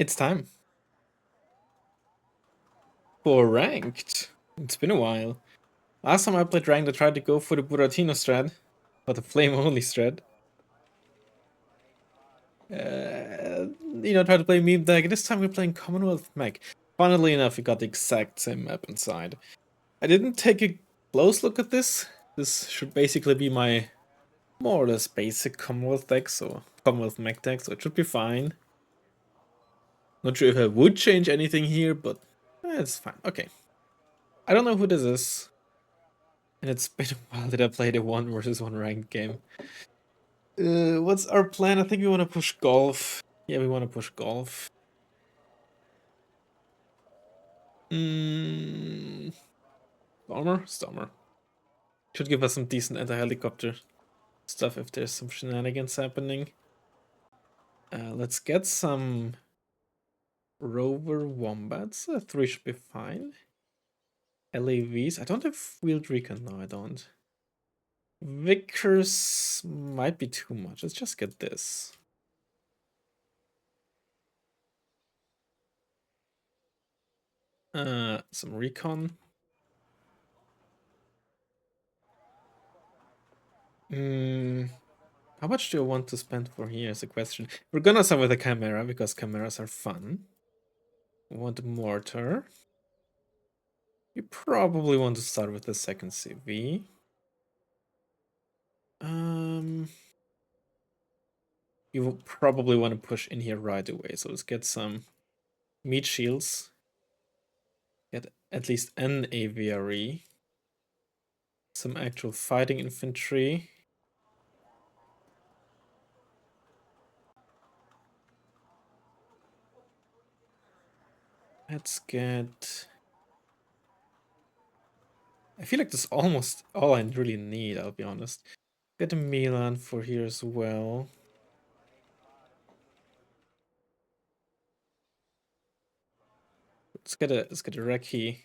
It's time for ranked. It's been a while. Last time I played ranked, I tried to go for the Buratino strat, or the flame only strat. Tried to play meme deck. This time we're playing Commonwealth Mech. Funnily enough, we got the exact same map inside. I didn't take a close look at this. This should basically be my more or less basic Commonwealth deck, so Commonwealth Mech deck, so it should be fine. Not sure if I would change anything here, but it's fine. Okay. I don't know who this is. And it's been a while that I played a 1 versus 1 ranked game. What's our plan? I think we want to push golf. Yeah, we want to push golf. Stormer. Should give us some decent anti-helicopter stuff if there's some shenanigans happening. Let's get some rover wombats. 3 should be fine. LAVs. I don't have wheeled recon. No, I don't. Vickers might be too much. Let's just get this. Some recon. How much do I want to spend for here is a question. We're gonna start with a Chimera because Chimeras are fun. We want a mortar. You probably want to start with the second CV. You will probably want to push in here right away. So let's get some meat shields. Get at least an AVRE. Some actual fighting infantry. Let's get... I feel like this is almost all I really need, I'll be honest. Get a Milan for here as well. Let's get a Reki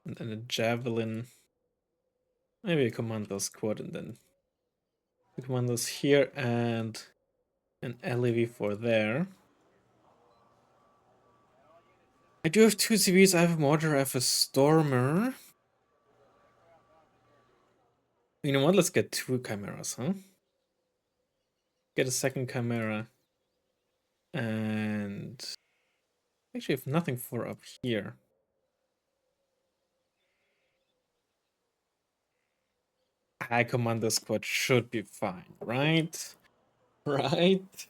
and then a Javelin. Maybe a Commando squad and then the Commandos here and an LAV for there. I do have 2 CVs, I have a mortar, I have a stormer. You know what, let's get 2 chimeras, huh? Get a second chimera. And actually I have nothing for up here. High Commando squad should be fine, right? Right?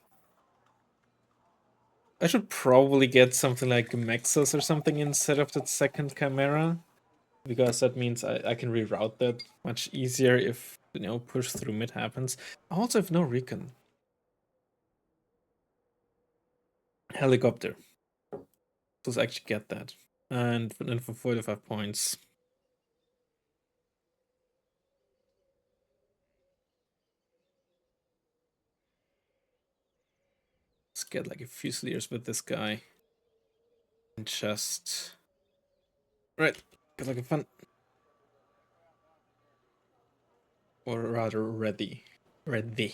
I should probably get something like Mexos or something instead of that second chimera. Because that means I can reroute that much easier if, push through mid happens. I also have no recon. Helicopter. Let's actually get that. And then for 45 points. Let's get like a Fusiliers with this guy. And just... Right, get like a fun... Or rather, ready. Ready.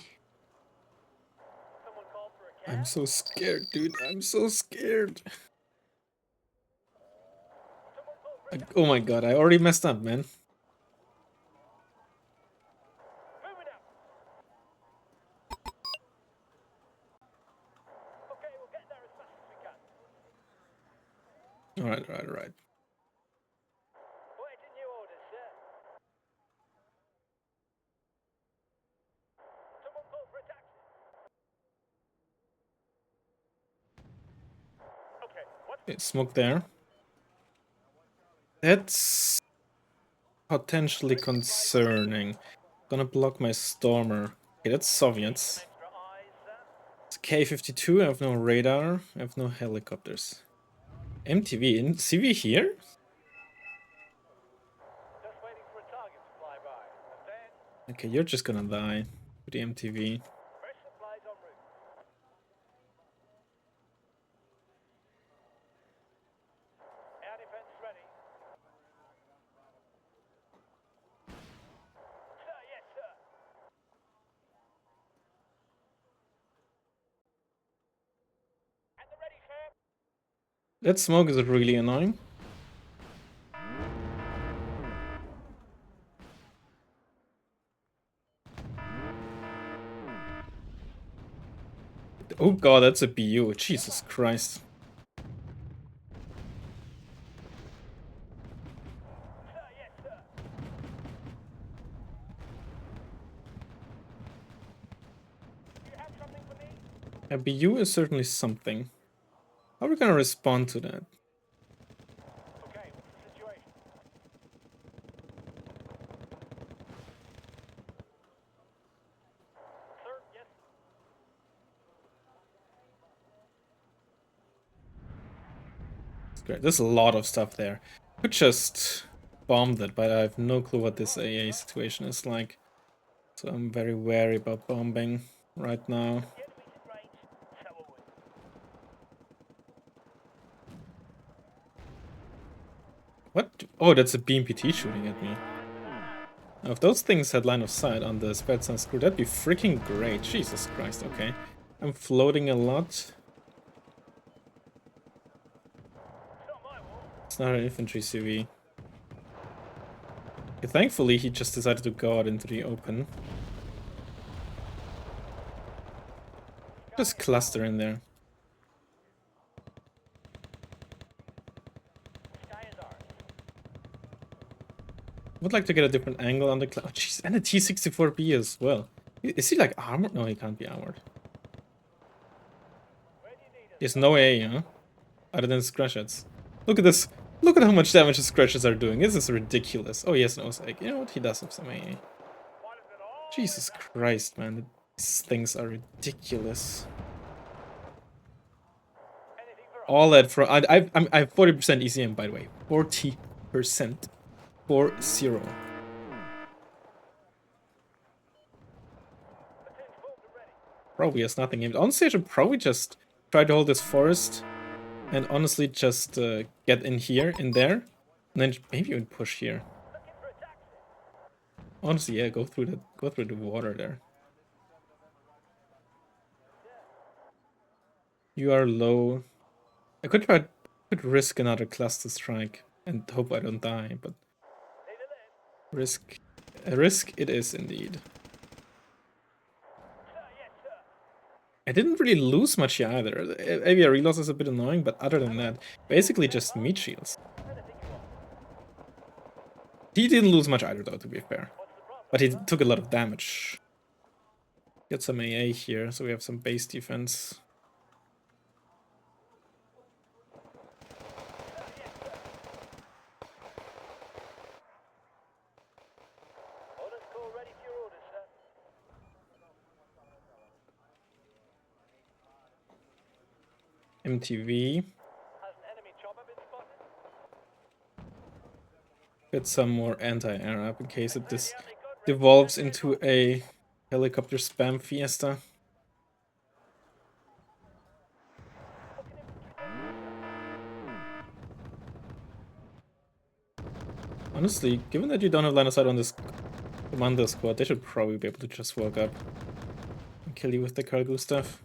I'm so scared, dude. I'm so scared. Oh my god, I already messed up, man. Alright. Okay, smoke there. That's potentially concerning. Gonna block my Stormer. Okay, that's Soviets. It's K-52, I have no radar, I have no helicopters. MTV, in CV here? Okay, you're just gonna die with the MTV. That smoke is really annoying. Oh god, that's a BU. Jesus Christ. A BU is certainly something. How are we gonna respond to that? Okay, what's the situation? Sir, yes. It's great. There's a lot of stuff there. Could just bomb it, but I have no clue what this AA situation is like. So I'm very wary about bombing right now. The enemy's in range, so are we. What? Oh, that's a BMPT shooting at me. Now, if those things had line of sight on the Spätzle screw, that'd be freaking great. Jesus Christ, okay. I'm floating a lot. It's not an infantry CV. Thankfully, he just decided to go out into the open. Just cluster in there. Would like to get a different angle on the oh, jeez, and a T-64B as well. Is he like armored? No, he can't be armored. He has no A, huh? Other than scratches. Look at this. Look at how much damage the scratches are doing. This is ridiculous. Oh, yes, no, like, you know what? He does have some AA. Jesus Christ, man. These things are ridiculous. All that for I have 40% ECM, by the way. 40%. 40. Probably has nothing aimed. Honestly, I should probably just try to hold this forest and honestly just get in here, in there, and then maybe even push here. Honestly, yeah, go through the water there. You are low. I could risk another cluster strike and hope I don't die, but a risk it is indeed. I didn't really lose much here either. AVR reloss is a bit annoying, but other than that, basically just meat shields. He didn't lose much either, though, to be fair. But he took a lot of damage. Get some AA here, so we have some base defense. MTV. Get some more anti-air up in case this devolves into a helicopter spam fiesta. Honestly, given that you don't have line of sight on this commander squad, they should probably be able to just walk up and kill you with the cargo stuff.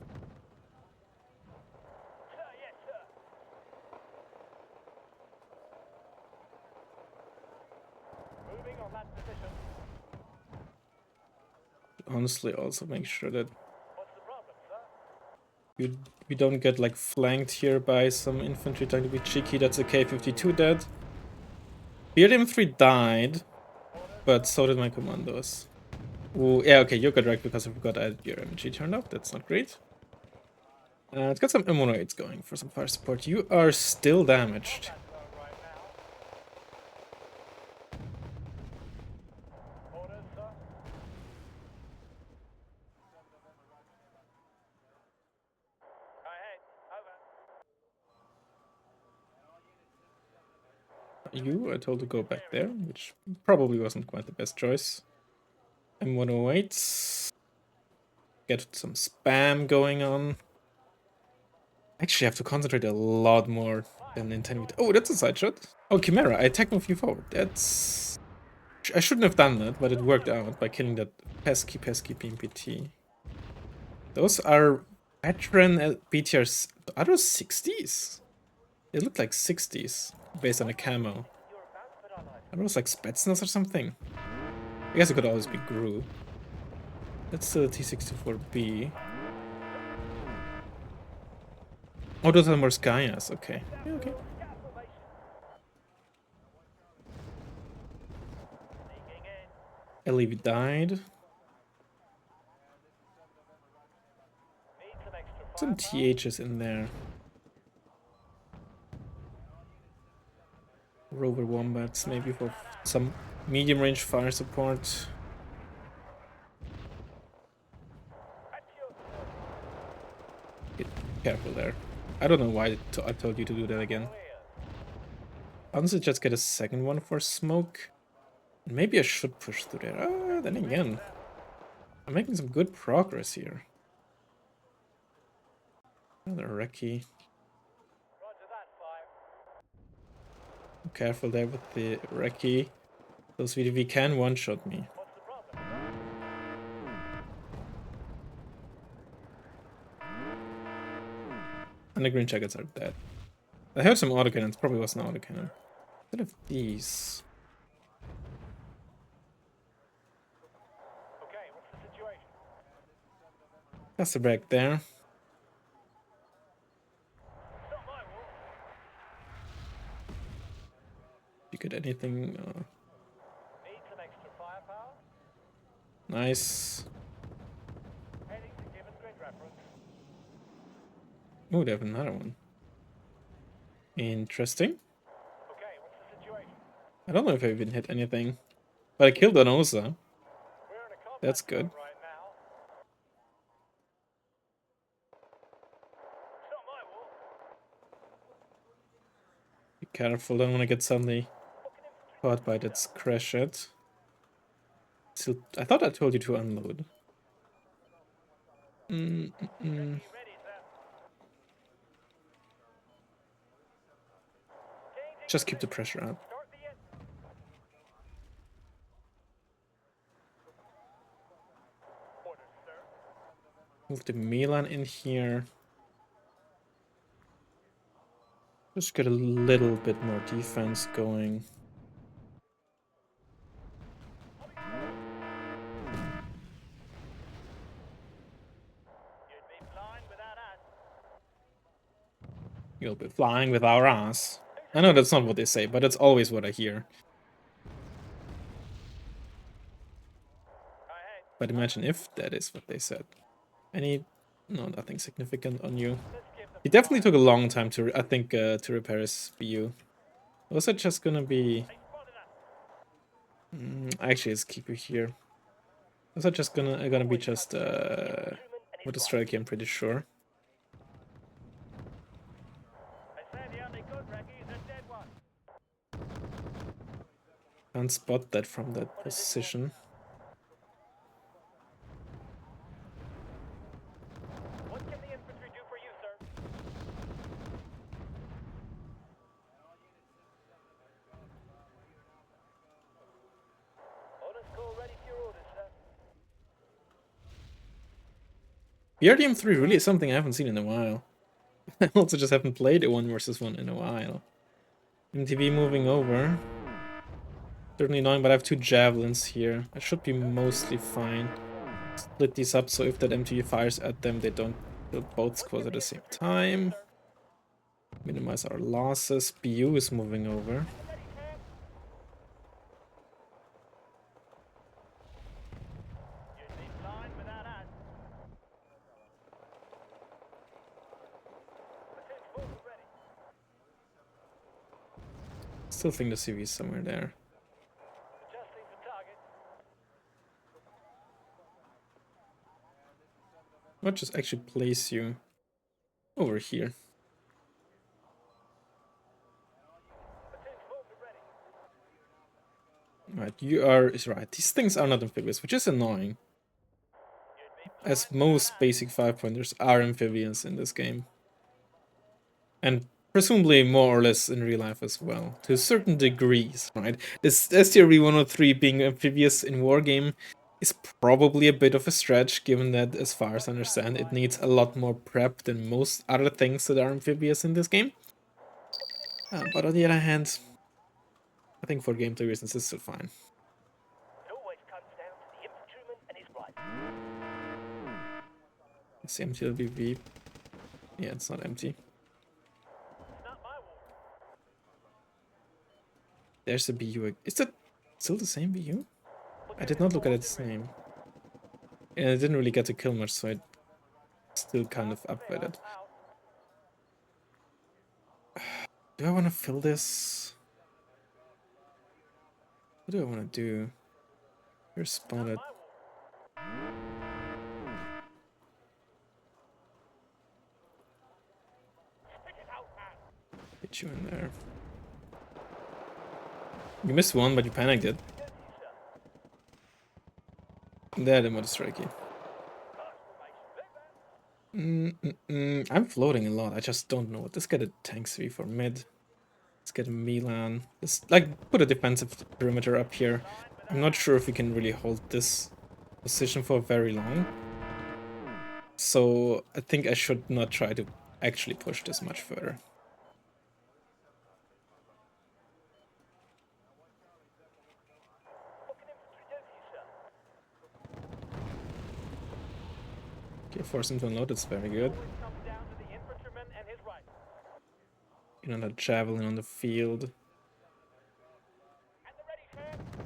Honestly, also make sure that you don't get like flanked here by some infantry trying to be cheeky. That's a K-52 dead. BRDM3 died, but so did my commandos. Ooh, yeah, okay, you're correct because I forgot I had your MG turned up. That's not great. It's got some M108s going for some fire support. You are still damaged. You are told to go back there, which probably wasn't quite the best choice. M108s. Get some spam going on. Actually, I have to concentrate a lot more than in 10 meters. Oh, that's a side shot. Oh, Chimera, I attack move you forward. That's... I shouldn't have done that, but it worked out by killing that pesky BMPT. Those are veteran BTRs. Are those 60s? It looked like 60s, based on a camo. I was like Spetsnaz or something. I guess it could always be GRU. That's the T-64B. Oh, those are more Skyas. Okay. Yeah, okay. LEV died. Some THs in there. Rover Wombats, maybe for some medium range fire support. Be careful there. I don't know why I told you to do that again. Honestly, just get a second one for smoke. Maybe I should push through there. Ah, then again, I'm making some good progress here. Another recce. Careful there with the recce. Those VDV can one-shot me. And the green jackets are dead. I heard some autocannons. Probably was an autocannon. Instead of these. Okay, what's the situation? That's the break there. It's not my war. You get anything? Need some extra firepower? Nice. Heading to given grid reference. Oh, they have another one. Interesting. Okay, what's the situation? I don't know if I even hit anything. But I killed an Osa. We're in a combat That's good. zone right now. It's not my war. Be careful, don't want to get suddenly caught by that crash it. So I thought I told you to unload. Ready, sir. Just keep the pressure up. Start the engine. Orders, sir. Move the Milan in here. Just get a little bit more defense going. You'd be blind without us. You'll be flying with our ass. I know that's not what they say, but it's always what I hear. Ahead. But imagine if that is what they said. Any... No, nothing significant on you. Let's give them He definitely took a long time to, I think, to repair his BU. Was it just gonna be... spotted us. Actually, let's keep you here. Was it just gonna be just, with a strike, I'm pretty sure. I say the only good recce is a dead one. Can't spot that from that position. What can the infantry do for you, sir? Orders call ready for your orders, sir. BRDM3 really is something I haven't seen in a while. I also just haven't played a 1 versus 1 in a while. MTV moving over. Certainly annoying, but I have 2 javelins here. I should be mostly fine. Split these up so if that MTV fires at them, they don't kill both squads at the same time. Minimize our losses. BU is moving over. You'd be blind without us. Platoon forward ready. Still think the CV is somewhere there. Adjusting to target. I'll just actually place you over here. Platoon forward ready. Right, you are is right. These things are not amphibious, which is annoying. As most basic 5-pointers are amphibious in this game. And presumably more or less in real life as well. To certain degrees, right? This STRV 103 being amphibious in Wargame is probably a bit of a stretch, given that, as far as I understand, it needs a lot more prep than most other things that are amphibious in this game. But on the other hand, I think for gameplay reasons, it's still fine. It always comes down to the infantryman and his right. It's the empty LBV. Yeah, it's not empty. It's not my war. There's the BU. Is that still the same BU? I did not look at its name. And I didn't really get to kill much, so I still kind of upgraded. Out. Do I want to fill this? What do I want to do? You're spotted. Get you in there. You missed one, but you panicked it. There, the mod is tricky. I'm floating a lot. I just don't know what. Let's get a tank 3 for mid. Let's get a Milan. Let's like put a defensive perimeter up here. I'm not sure if we can really hold this position for very long. So I think I should not try to actually push this much further. Okay, force him to unload. It's very good. You know, that javelin on the field.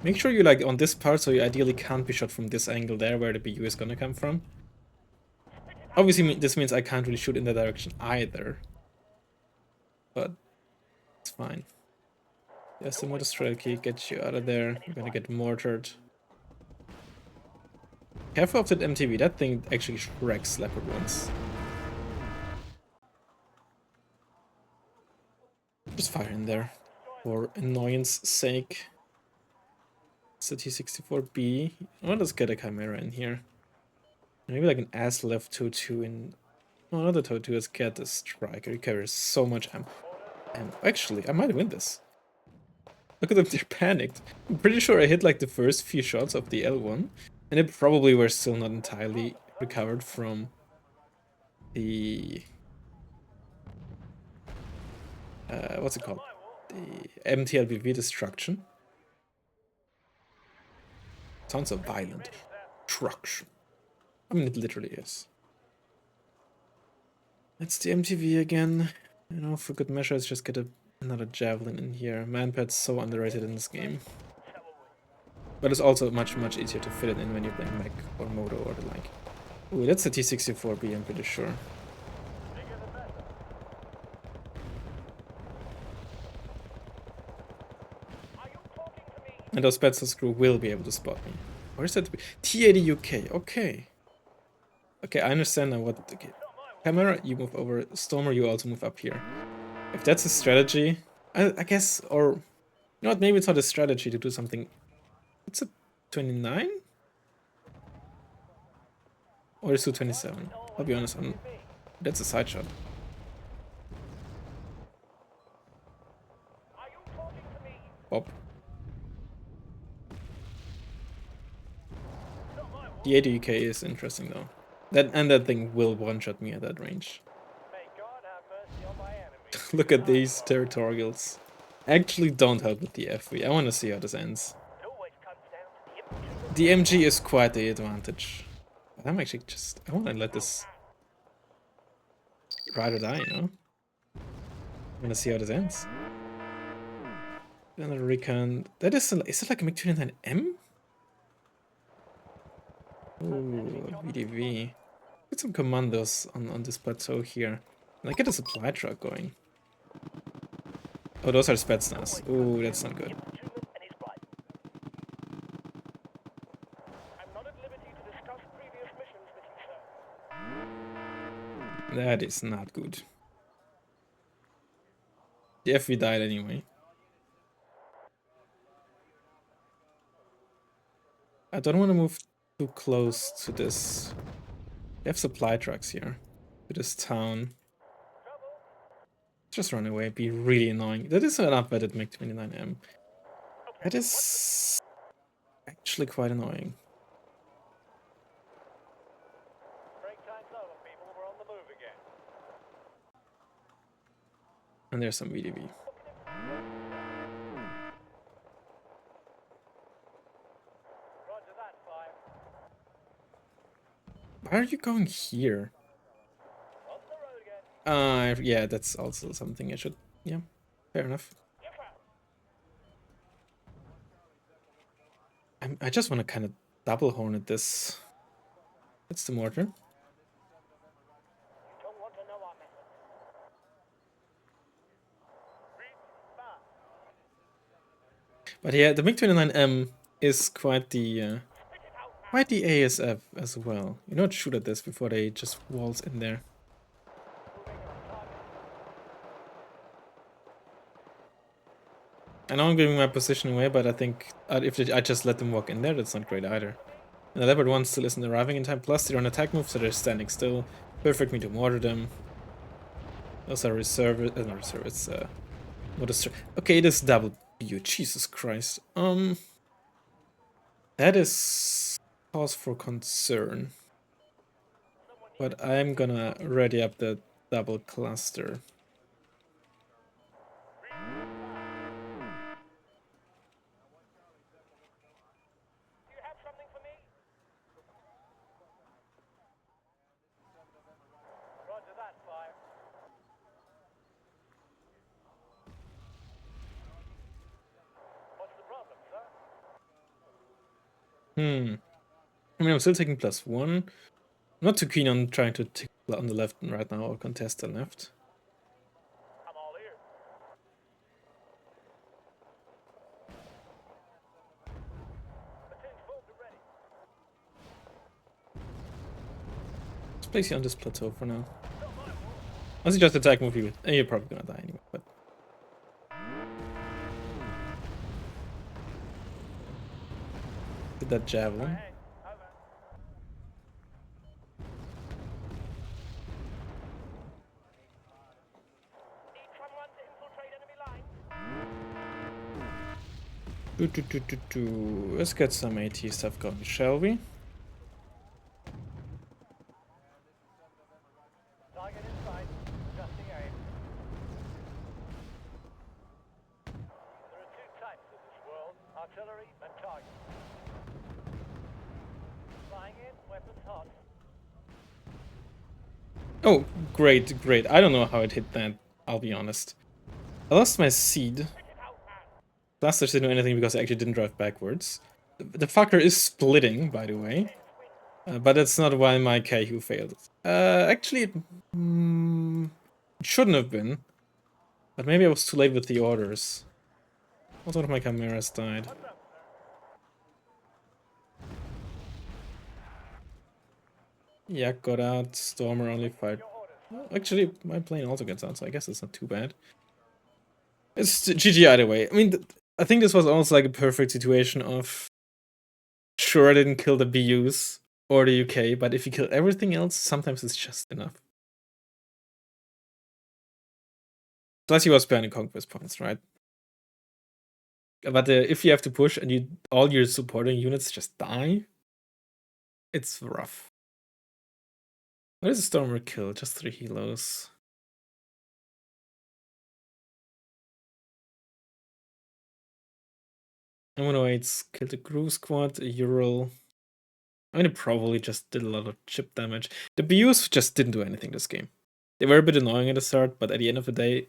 Make sure you like on this part, so you ideally can't be shot from this angle there, where the BU is gonna come from. Obviously, this means I can't really shoot in that direction either. But it's fine. Yes, the motor strike key gets you out of there. You're gonna get mortared. Careful of that MTV. That thing actually wrecks leopard ones. Just fire in there for annoyance sake. It's a T-64B. Well, let's get a Chimera in here. Maybe like an ass left 2-2 in. No, not the 2-2. Let's get the striker. He carries so much ammo. And actually, I might win this. Look at them, they're panicked. I'm pretty sure I hit like the first few shots of the L1, and it probably were still not entirely recovered from the what's it called? The MTLBV destruction. Sounds so violent. Destruction. I mean, it literally is. That's the MTV again. You know, for good measure, let's just get another javelin in here. Manpad's so underrated in this game. But it's also much easier to fit it in when you're playing mech or moto or the like. Ooh, that's a T-64B, I'm pretty sure. And those Spetsnaz crew will be able to spot me. Where's that? T-80 UK, okay. Okay, I understand now what... Okay. Camera, you move over. Stormer, you also move up here. If that's a strategy, I guess, or... You know what, maybe it's not a strategy to do something... It's a 29? Or is it 27? I'll be honest, that's a side shot. Bob. The 80 UK is interesting though. That thing will one-shot me at that range. Look at these territorials. Actually don't help with the FV. I want to see how this ends. The MG is quite the advantage. But I'm actually just... I want to let this ride or die, you know? I want to see how this ends. Another recon. That is it like a MiG-29M? Ooh, VDV. Get some commandos on this plateau here. And I get a supply truck going. Oh, those are Spetsnaz. Ooh, that's not good. That is not good. The FV died anyway. I don't want to move too close to this. They have supply trucks here. To this town. Just run away, be really annoying. That is an upvetted MiG-29M. That is actually quite annoying. And there's some VDV. Why are you going here? On the road again. Yeah, that's also something I should. Yeah, fair enough. I just want to kind of double hornet this. That's the mortar. You don't want to know our method. Read back. But yeah, the MiG-29M is quite the Spit it out now. quite the ASF as well. You don't shoot at this before they just waltz in there. Moving on target. I know I'm giving my position away, but I think if I just let them walk in there, that's not great either. And the Leopard 1 still isn't arriving in time, plus they're on attack move, so they're standing still. Perfect me to mortar them. Those are reserve, not reserve, it's okay, it is double BU, Jesus Christ. That is cause for concern. But I'm gonna ready up the double cluster. Do you have something for me? Roger that, fire. What's the problem, sir? I mean, I'm still taking +1. I'm not too keen on trying to tick on the left right now or contest the left. I'm all ears. Attend full to ready. Let's place you on this plateau for now. Unless you just attack move you, you're probably gonna die anyway, but. Did that javelin. Hey, over. Need someone to infiltrate enemy lines? Let's get some AT stuff going, shall we? Target in sight. Adjusting aim. There are two types in this world, artillery and target. Flying in, weapons hot. Oh, great. I don't know how it hit that, I'll be honest. I lost my seed. Blasters didn't do anything because I actually didn't drive backwards. The fucker is splitting, by the way. But that's not why my Kaiju failed. Actually, it shouldn't have been. But maybe I was too late with the orders. Also, one of my chimeras died. Yeah, got out. Stormer only fired. Well, actually, my plane also gets out, so I guess it's not too bad. It's GG either way. I mean, I think this was almost like a perfect situation of... Sure, I didn't kill the BUs or the UK, but if you kill everything else, sometimes it's just enough. Plus, you were sparing conquest points, right? But if you have to push and all your supporting units just die, it's rough. What is a Stormer kill? Just 3 helos. M108's killed a crew squad, a Ural. I mean, it probably just did a lot of chip damage. The BUs just didn't do anything this game. They were a bit annoying at the start, but at the end of the day,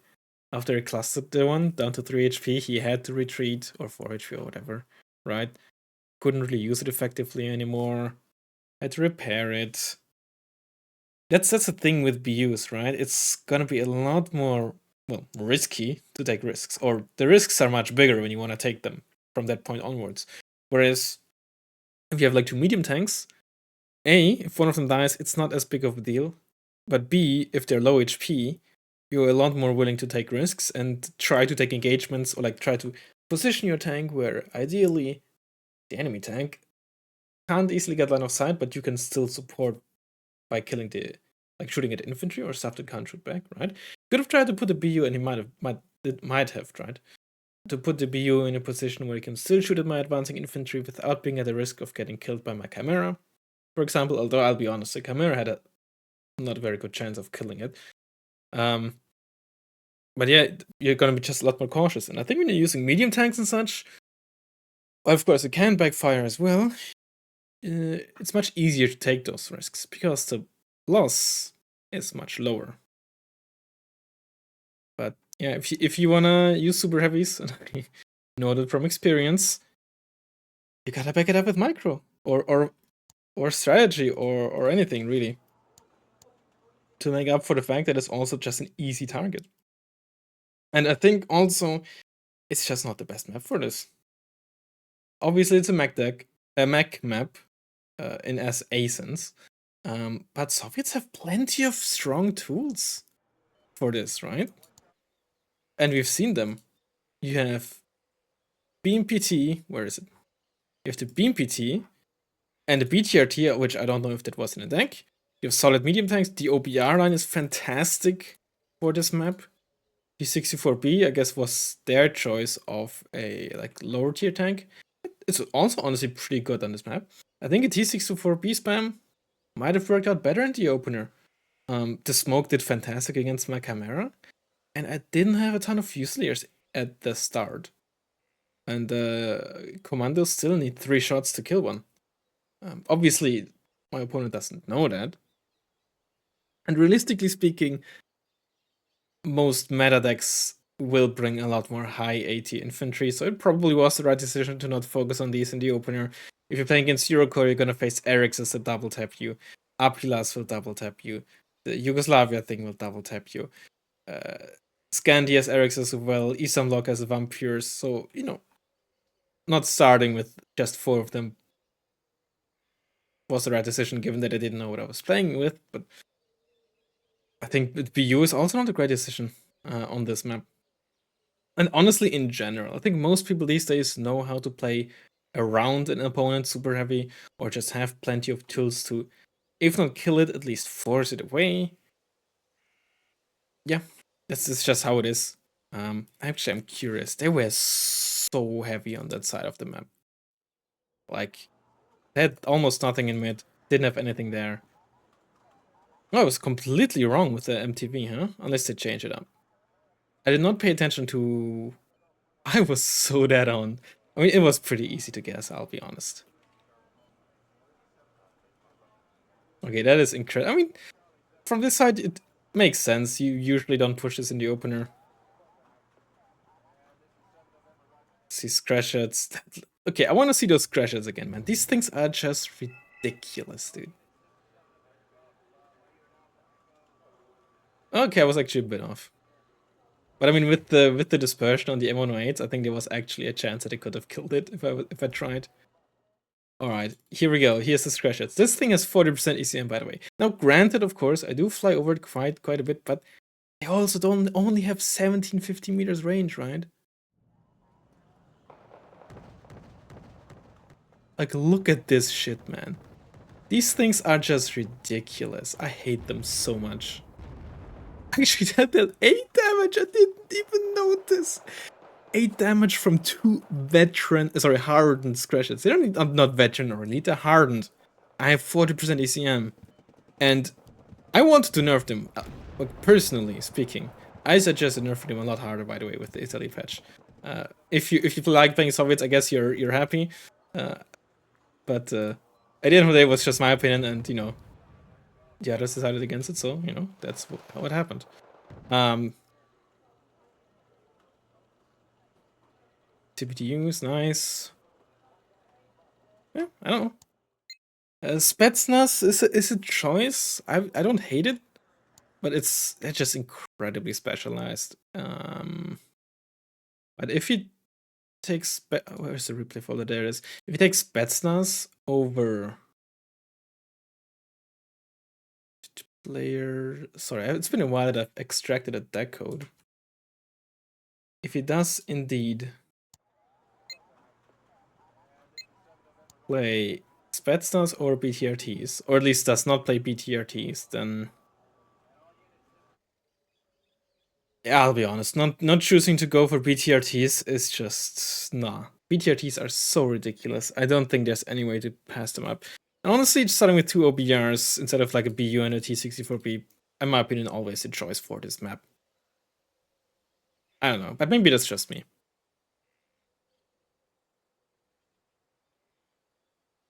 after I clustered the one down to 3 HP, he had to retreat, or 4 HP or whatever, right? Couldn't really use it effectively anymore. Had to repair it. That's the thing with BUs, right? It's gonna be a lot more, well, risky to take risks. Or the risks are much bigger when you want to take them from that point onwards. Whereas, if you have like 2 medium tanks, A, if one of them dies, it's not as big of a deal. But B, if they're low HP, you're a lot more willing to take risks and try to take engagements or like try to position your tank where ideally the enemy tank can't easily get line of sight, but you can still support by killing shooting at infantry or stuff that can't shoot back, right? Could have tried to put the BU, and he might have tried to put the BU in a position where he can still shoot at my advancing infantry without being at the risk of getting killed by my Chimera, for example. Although I'll be honest, the Chimera had a not a very good chance of killing it. But yeah, you're gonna be just a lot more cautious. And I think when you're using medium tanks and such, of course, it can backfire as well. it's much easier to take those risks because the loss is much lower. But yeah, if you wanna use super heavies, and I know that from experience, you gotta back it up with micro or strategy or anything really to make up for the fact that it's also just an easy target. And I think also it's just not the best map for this. Obviously, it's a Mac map in SA sense, but Soviets have plenty of strong tools for this, right? And we've seen them. You have BMPT. Where is it? You have the BMPT and the BTRT, which I don't know if that was in a deck. You have solid medium tanks. The OBR line is fantastic for this map. T64B, I guess, was their choice of a like lower tier tank. It's also honestly pretty good on this map. I think a T64B spam might have worked out better in the opener. The smoke did fantastic against my Chimera, and I didn't have a ton of Fusiliers at the start. And commandos still need 3 shots to kill one. Obviously, my opponent doesn't know that. And realistically speaking, most meta decks will bring a lot more high AT infantry, so it probably was the right decision to not focus on these in the opener. If you're playing against Eurocore, you're gonna face Eric's that double tap you, Apilas will double tap you, the Yugoslavia thing will double tap you, Scandi has Eric's as well, Isamlock has Vampires, so, you know, not starting with just 4 of them was the right decision given that I didn't know what I was playing with, but I think BU is also not a great decision on this map. And honestly, in general, I think most people these days know how to play around an opponent super heavy or just have plenty of tools to, if not kill it, at least force it away. Yeah, this is just how it is. Actually, I'm curious. They were so heavy on that side of the map. Like, they had almost nothing in mid, didn't have anything there. Oh, I was completely wrong with the MTV, huh? Unless they change it up. I did not pay attention to. I was so dead on. I mean, it was pretty easy to guess, I'll be honest. Okay, that is incredible. I mean, from this side, it makes sense. You usually don't push this in the opener. See scratch shots. Okay, I want to see those scratch shots again, man. These things are just ridiculous, dude. Okay, I was actually a bit off. But I mean, with the dispersion on the M108s, I think there was actually a chance that I could have killed it if I tried. All right, here we go. Here's the scratch shots. This thing has 40% ECM, by the way. Now, granted, of course, I do fly over it quite a bit, but I also don't only have 1750 meters range, right? Like, look at this shit, man. These things are just ridiculous. I hate them so much. Actually, that did 8 damage. I didn't even notice. 8 damage from 2 hardened scratches. They're not veteran or elite, they're hardened. I have 40% ECM. And I wanted to nerf them. But personally speaking, I suggested nerfing them a lot harder, by the way, with the Italy patch. If you like playing Soviets, I guess you're happy. But at the end of the day, it was just my opinion, and you know, the others decided against it. So you know, that's how it happened. TPTUs, nice. Yeah, I don't know. Spetsnaz is a choice. I don't hate it, but it's just incredibly specialized. But if you take where's the replay folder? There it is. If you take Spetsnaz over player, sorry, it's been a while that I've extracted a deck code. If he does indeed play Spetsnaz or BTRTs, or at least does not play BTRTs, then yeah, I'll be honest. Not choosing to go for BTRTs is just nah. BTRTs are so ridiculous. I don't think there's any way to pass them up. And honestly, just starting with 2 OBRs instead of like a BU and a T64B, in my opinion, always a choice for this map. I don't know, but maybe that's just me.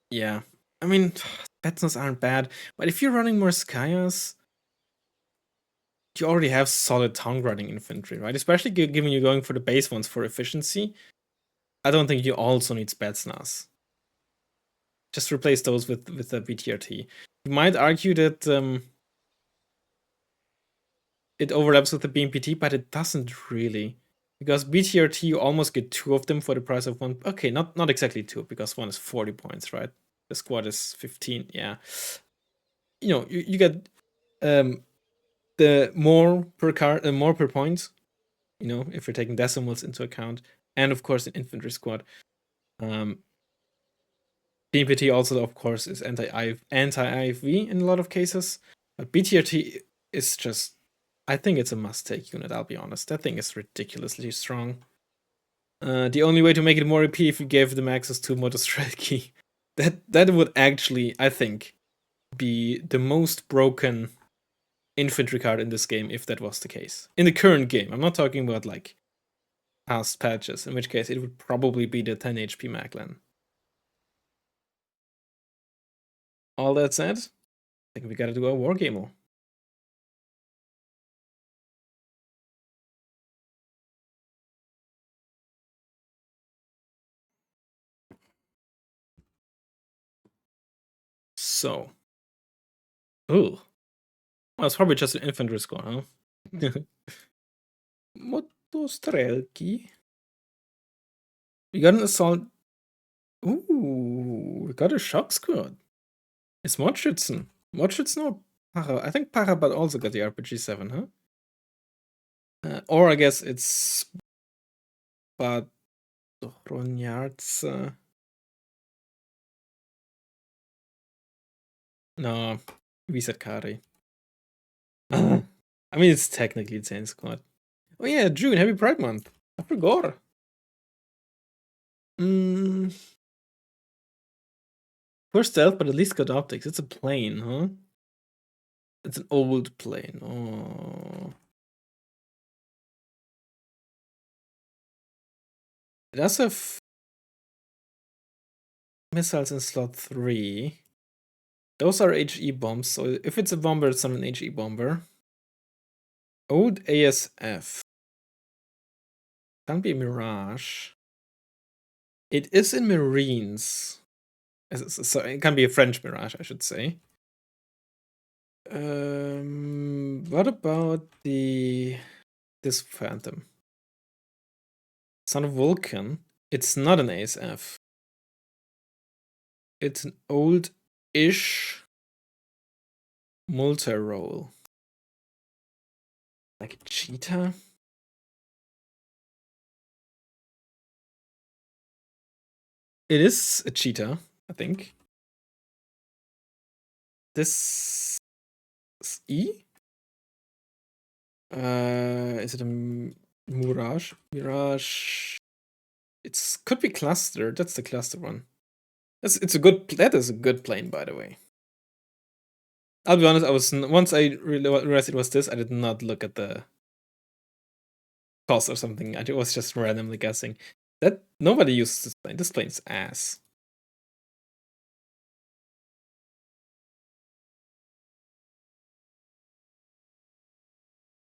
Yeah. I mean, Betsons aren't bad, but if you're running more Skyas, you already have solid tongue running infantry, right? Especially given you're going for the base ones for efficiency. I don't think you also need Spetsnaz. Just replace those with the BTRT. You might argue that it overlaps with the BMPT, but it doesn't really. Because BTRT, you almost get 2 of them for the price of 1. Okay, not exactly 2, because 1 is 40 points, right? The squad is 15, yeah. You know, you get the more per card, more per point, you know, if you're taking decimals into account, and of course an infantry squad. BMPT also, of course, is anti-IFV in a lot of cases, but BTRT is just, I think it's a must-take unit, I'll be honest. That thing is ridiculously strong. The only way to make it more OP if you gave them access to Motor Strategy. That would actually, I think, be the most broken infantry card in this game if that was the case. In the current game, I'm not talking about like past patches, in which case it would probably be the 10 HP Maglan. All that said, I think we gotta do a Wargamer. So. Ooh. Well, it's probably just an infantry score, huh? Motostrelki. We got an assault. Ooh, we got a shock squad. It's Mordschützen. Mordschützen or Para? I think Para, but also got the RPG 7, huh? Or I guess it's Badronyards. No, we said Kari. I mean, it's technically Insane Squad. Oh yeah, June, happy Pride Month. I forgot. Poor stealth, but at least got optics. It's a plane, huh? It's an old plane. Oh. It does have missiles in slot 3. Those are HE bombs, so if it's a bomber, it's not an HE bomber. Old ASF. Can't be a Mirage. It is in Marines. So it can be a French Mirage, I should say. What about this Phantom? Son of Vulcan. It's not an ASF. It's an old-ish multi-role. Like a cheetah? It is a cheetah, I think. This is E? Is it a Mirage? Mirage. It could be cluster. That's the cluster one. That is a good plane, by the way. I'll be honest, once I realized it was this, I did not look at the cost or something. I was just randomly guessing. That nobody uses this plane. This plane's ass.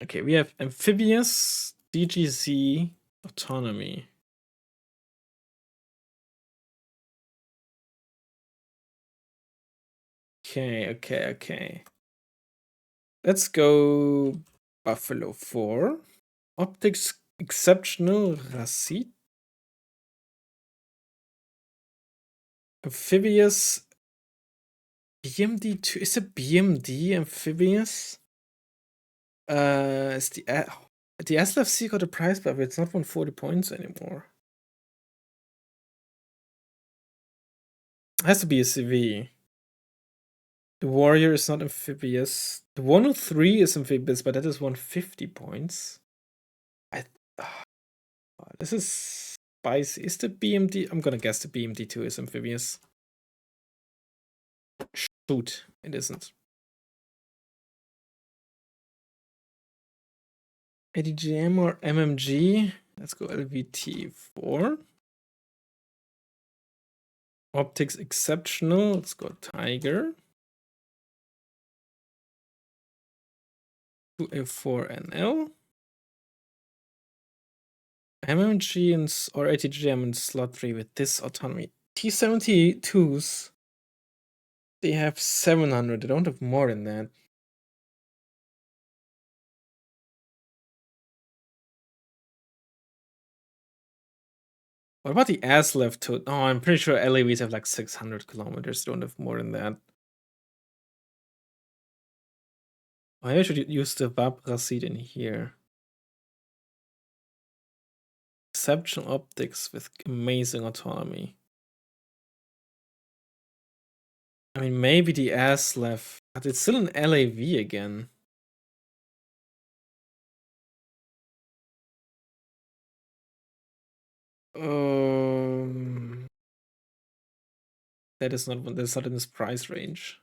Okay, we have amphibious DGZ autonomy. Okay. Let's go Buffalo 4. Optics exceptional Racit. Amphibious BMD2. Is a BMD amphibious? Is the SLFC got a price, but it's not 140 points anymore. It has to be a CV. The warrior is not amphibious. The 103 is amphibious, but that is 150 points. This is spicy. Is the BMD? I'm gonna guess the BMD2 is amphibious. Shoot, it isn't. ADGM or MMG? Let's go LVT4. Optics exceptional. Let's go Tiger. 2A4NL. MMG and or ATGM in slot 3 with this autonomy. T72s. They have 700. They don't have more than that. What about the ass left to? Oh, I'm pretty sure LAVs have like 600 kilometers. They don't have more than that. I should use the Vapra seat in here. Exceptional optics with amazing autonomy. I mean, maybe the ass left, but it's still an LAV again. That's not in this price range.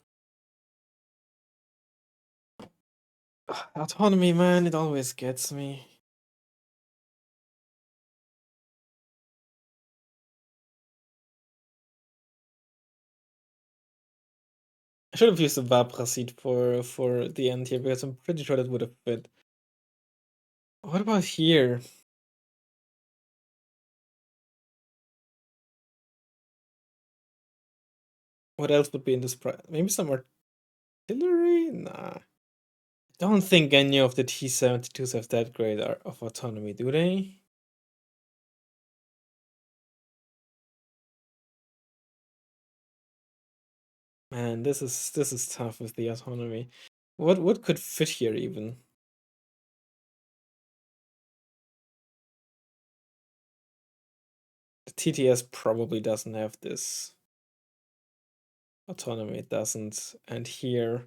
Autonomy, man, it always gets me. I should have used the Vapra seat for the end here because I'm pretty sure that would have fit. What about here? What else would be in this price? Maybe some artillery? Nah. I don't think any of the T-72s have that great of autonomy, do they? Man, this is tough with the autonomy. What could fit here even? The TTS probably doesn't have this autonomy. It doesn't. And here,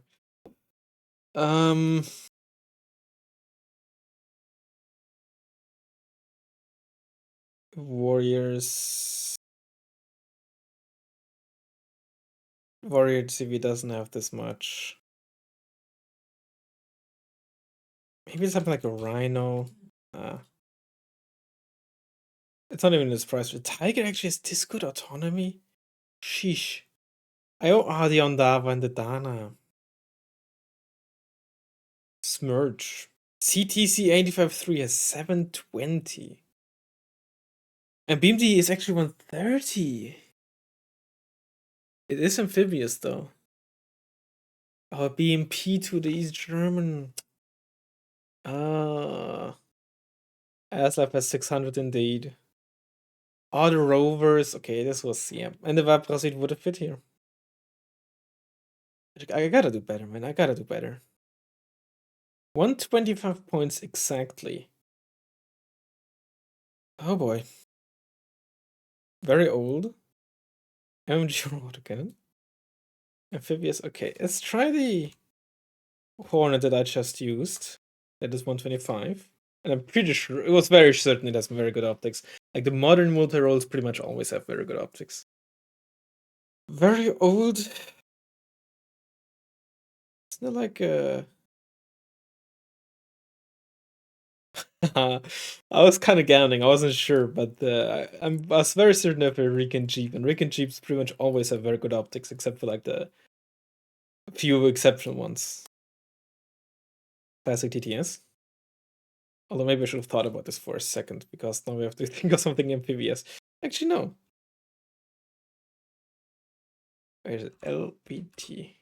Warriors. Warrior TV doesn't have this much. Maybe something like a Rhino. It's not even this price. The Tiger actually has this good autonomy. Sheesh. the Ondava and the Dana. Smerge. CTC 85.3 has 720. And BMD is actually 130. It is amphibious though. Oh, BMP to the East German. ASLAF has 600 indeed. Oh, the Rovers. Okay, this was, yeah. And the Vaprasit would have fit here. I gotta do better, man. I gotta do better. 125 points exactly. Oh boy. Very old. MG road again. Amphibious. Okay, let's try the Hornet that I just used. That is 125. And I'm pretty sure it was very certain it has very good optics. Like the modern multi-rolls pretty much always have very good optics. Very old. It's not like I was kind of gambling. I wasn't sure, but I was very certain of a Recon Jeep, and Recon Jeeps pretty much always have very good optics, except for like the few exceptional ones. Classic TTS. Although maybe I should have thought about this for a second, because now we have to think of something amphibious. Actually, no. Where is it? LPT.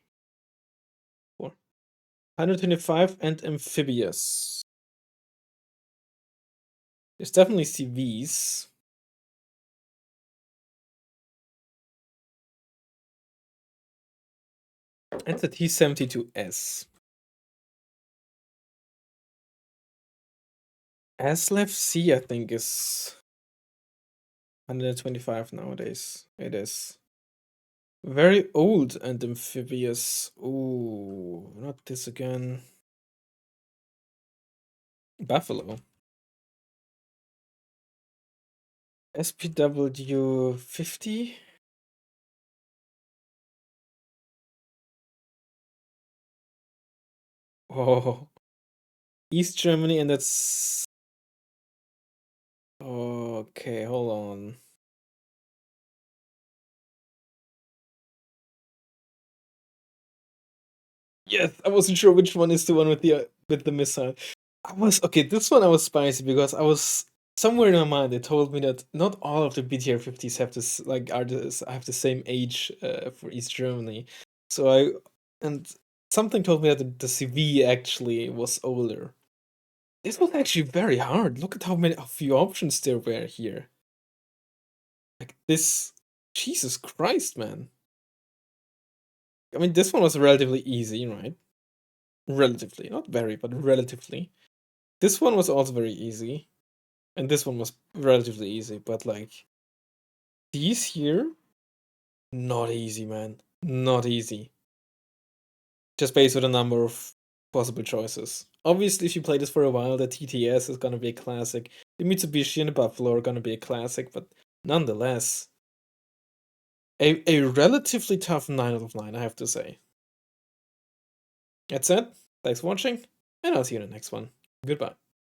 4. 125 and amphibious. There's definitely CVs. It's a T-72S. ASLEF C, I think, is 125 nowadays. It is. Very old and amphibious. Ooh, not this again. Buffalo. SPW 50. Oh, East Germany, and that's. Okay, hold on. Yes, I wasn't sure which one is the one with the missile. I was okay. This one I was spicy because I was somewhere in my mind. They told me that not all of the BTR 50s have this like have the same age for East Germany. So and something told me that the CV actually was older. This was actually very hard. Look at how few options there were here. Like this, Jesus Christ, man. I mean, this one was relatively easy, right? Relatively, not very, but relatively. This one was also very easy, and this one was relatively easy, but like these here, not easy, man. Not easy. Just based on the number of possible choices. Obviously, if you play this for a while, the TTS is gonna be a classic. The Mitsubishi and the Buffalo are gonna be a classic, but nonetheless, a relatively tough 9 out of 9, I have to say. That's it. Thanks for watching, and I'll see you in the next one. Goodbye.